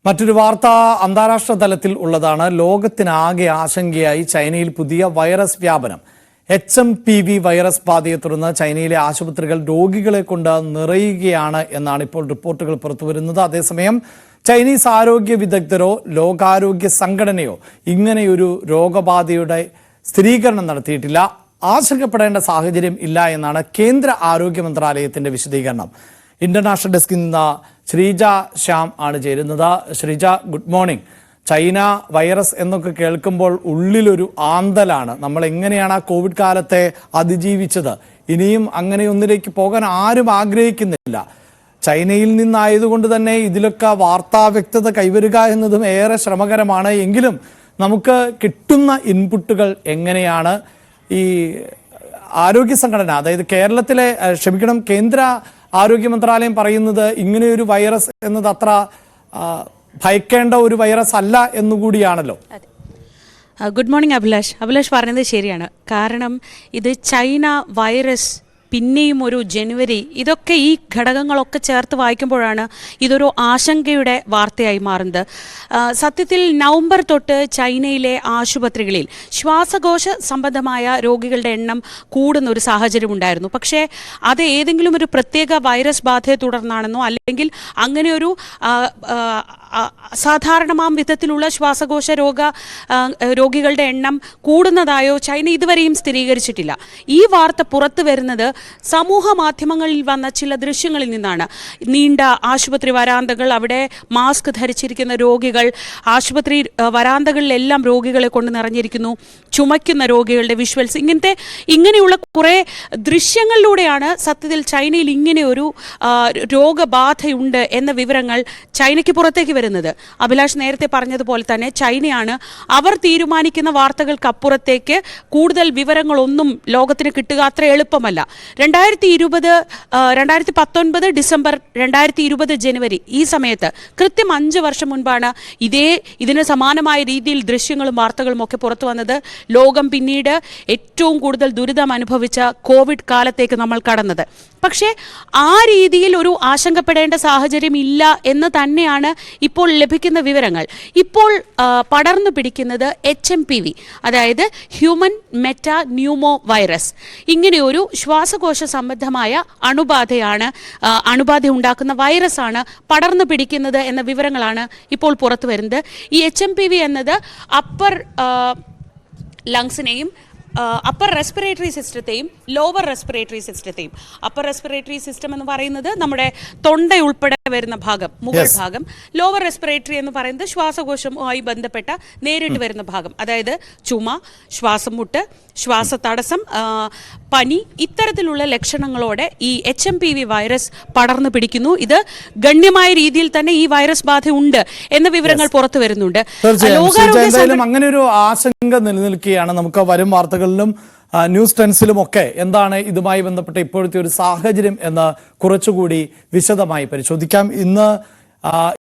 മറ്റൊരു വാർത്ത അന്താരാഷ്ട്ര തലത്തിൽ ഉള്ളതാണ്. ലോകത്തിനാകെ ആശങ്കയായി ചൈനയിൽ പുതിയ വൈറസ് വ്യാപനം. HMPV വൈറസ് ബാധയെ തുടർന്ന് ചൈനയിലെ ആശുപത്രികൾ രോഗികളെ കൊണ്ട് നിറയുകയാണ് എന്നാണ് ഇപ്പോൾ റിപ്പോർട്ടുകൾ പുറത്തുവരുന്നത്. അതേസമയം ചൈനീസ് ആരോഗ്യ വിദഗ്ധരോ ലോകാരോഗ്യ സംഘടനയോ ഇങ്ങനെയൊരു രോഗബാധയുടെ സ്ഥിരീകരണം നടത്തിയിട്ടില്ല. ആശങ്കപ്പെടേണ്ട സാഹചര്യം ഇല്ല എന്നാണ് കേന്ദ്ര ആരോഗ്യ മന്ത്രാലയത്തിന്റെ വിശദീകരണം. ഇന്റർനാഷണൽ ഡെസ്കിൽ നിന്ന് ശ്രീജ ശ്യാം ആണ് ചേരുന്നത്. Sreeja, good morning. China virus എന്നൊക്കെ കേൾക്കുമ്പോൾ ഉള്ളിലൊരു ആന്തലാണ്. നമ്മൾ എങ്ങനെയാണ് ആ കോവിഡ് കാലത്തെ അതിജീവിച്ചത്? ഇനിയും അങ്ങനെയൊന്നിലേക്ക് പോകാൻ ആരും ആഗ്രഹിക്കുന്നില്ല. ചൈനയിൽ നിന്നായതുകൊണ്ട് തന്നെ ഇതിലൊക്കെ വാർത്താ വ്യക്തത കൈവരുക എന്നതും ഏറെ ശ്രമകരമാണ്. എങ്കിലും നമുക്ക് കിട്ടുന്ന ഇൻപുട്ടുകൾ എങ്ങനെയാണ്? ഈ ആരോഗ്യ സംഘടന, അതായത് കേന്ദ്ര ആരോഗ്യ മന്ത്രാലയം പറയുന്നത് ഇങ്ങനെയൊരു വൈറസ് എന്നത് അത്ര ഭയക്കേണ്ട ഒരു വൈറസ് അല്ല എന്നുകൂടിയാണല്ലോ. ഗുഡ് മോർണിംഗ് അഭിലാഷ് പറഞ്ഞത് ശരിയാണ്. കാരണം ഇത് ചൈന വൈറസ്, പിന്നെയും ഒരു ജനുവരി, ഇതൊക്കെ ഈ ഘടകങ്ങളൊക്കെ ചേർത്ത് വായിക്കുമ്പോഴാണ് ഇതൊരു ആശങ്കയുടെ വാർത്തയായി മാറുന്നത്. സത്യത്തിൽ നവംബർ തൊട്ട് ചൈനയിലെ ആശുപത്രികളിൽ ശ്വാസകോശ സംബന്ധമായ രോഗികളുടെ എണ്ണം കൂടുന്ന ഒരു സാഹചര്യം ഉണ്ടായിരുന്നു. പക്ഷേ അത് ഏതെങ്കിലും ഒരു പ്രത്യേക വൈറസ് ബാധയെ തുടർന്നാണെന്നോ അല്ലെങ്കിൽ അങ്ങനെ ഒരു സാധാരണമാം വിധത്തിലുള്ള ശ്വാസകോശ രോഗികളുടെ എണ്ണം കൂടുന്നതായോ ചൈന ഇതുവരെയും സ്ഥിരീകരിച്ചിട്ടില്ല. ഈ വാർത്ത പുറത്തു വരുന്നത് സമൂഹ മാധ്യമങ്ങളിൽ വന്ന ചില ദൃശ്യങ്ങളിൽ നിന്നാണ്. നീണ്ട ആശുപത്രി വരാന്തകൾ, അവിടെ മാസ്ക് ധരിച്ചിരിക്കുന്ന രോഗികൾ, ആശുപത്രി വരാന്തകളിലെല്ലാം രോഗികളെ കൊണ്ട് നിറഞ്ഞിരിക്കുന്നു, ചുമയ്ക്കുന്ന രോഗികളുടെ വിഷ്വൽസ്, ഇങ്ങനെയുള്ള കുറേ ദൃശ്യങ്ങളിലൂടെയാണ് സത്യത്തിൽ ചൈനയിൽ ഇങ്ങനെ ഒരു രോഗബാധയുണ്ട് എന്ന വിവരങ്ങൾ ചൈനയ്ക്ക് പുറത്തേക്ക് വരുന്നത്. അഭിലാഷ് നേരത്തെ പറഞ്ഞതുപോലെ തന്നെ ചൈനയാണ് അവർ തീരുമാനിക്കുന്ന വാർത്തകൾക്കപ്പുറത്തേക്ക് കൂടുതൽ വിവരങ്ങളൊന്നും ലോകത്തിന് കിട്ടുക അത്ര എളുപ്പമല്ല. 2019 ഡിസംബർ 2020 ജനുവരി ഈ സമയത്ത് കൃത്യം 5 വർഷം മുൻപാണ് ഇതിന് സമാനമായ രീതിയിൽ ദൃശ്യങ്ങളും വാർത്തകളും ഒക്കെ പുറത്തു വന്നത്. ലോകം പിന്നീട് ഏറ്റവും കൂടുതൽ ദുരിതം അനുഭവിച്ച കോവിഡ് കാലത്തേക്ക് നമ്മൾ കടന്നത്. പക്ഷേ ആ രീതിയിൽ ഒരു ആശങ്കപ്പെടേണ്ട സാഹചര്യം ഇല്ല എന്ന് തന്നെയാണ് ഇപ്പോൾ ലഭിക്കുന്ന വിവരങ്ങൾ. ഇപ്പോൾ പടർന്നു പിടിക്കുന്നത് HMPV, അതായത് ഹ്യൂമൻ മെറ്റാ ന്യൂമോ വൈറസ്. ഇങ്ങനെയൊരു ശ്വാസകോശ സംബന്ധമായ അണുബാധ ഉണ്ടാക്കുന്ന വൈറസാണ് പടർന്നു പിടിക്കുന്നത് എന്ന വിവരങ്ങളാണ് ഇപ്പോൾ പുറത്തു വരുന്നത്. ഈ HMPV എന്നത് അപ്പർ ലങ്സിനെയും അപ്പർ റെസ്പിറേറ്ററി സിസ്റ്റത്തെയും ലോവർ റെസ്പിറേറ്ററി സിസ്റ്റത്തെയും, അപ്പർ റെസ്പിറേറ്ററി സിസ്റ്റം എന്ന് പറയുന്നത് നമ്മുടെ തൊണ്ട ഉൾപ്പെടെ വരുന്ന ഭാഗം, മുകൾ ഭാഗം. ലോവർ റെസ്പിറേറ്ററി എന്ന് പറയുന്നത് ശ്വാസകോശവുമായി ബന്ധപ്പെട്ട നേരിട്ട് വരുന്ന ഭാഗം, അതായത് ചുമ, ശ്വാസം മുട്ട്, ശ്വാസതടസ്സം, പനി, ഇത്തരത്തിലുള്ള ലക്ഷണങ്ങളോടെ ഈ HMPV വൈറസ് പടർന്നു പിടിക്കുന്നു. ഇത് ഗണ്യമായ രീതിയിൽ തന്നെ ഈ വൈറസ് ബാധ ഉണ്ട് എന്ന വിവരങ്ങൾ പുറത്തു വരുന്നുണ്ട്. അങ്ങനെ ഒരു ആശങ്ക നിലനിൽക്കുകയാണ്. നമുക്ക് വരും വാർത്തകളിലും ന്യൂസ് ടെൻസിലും ഒക്കെ എന്താണ് ഇതുമായി ബന്ധപ്പെട്ട ഇപ്പോഴത്തെ ഒരു സാഹചര്യം എന്ന് കുറച്ചുകൂടി വിശദമായി പരിശോധിക്കാം. ഇന്ന്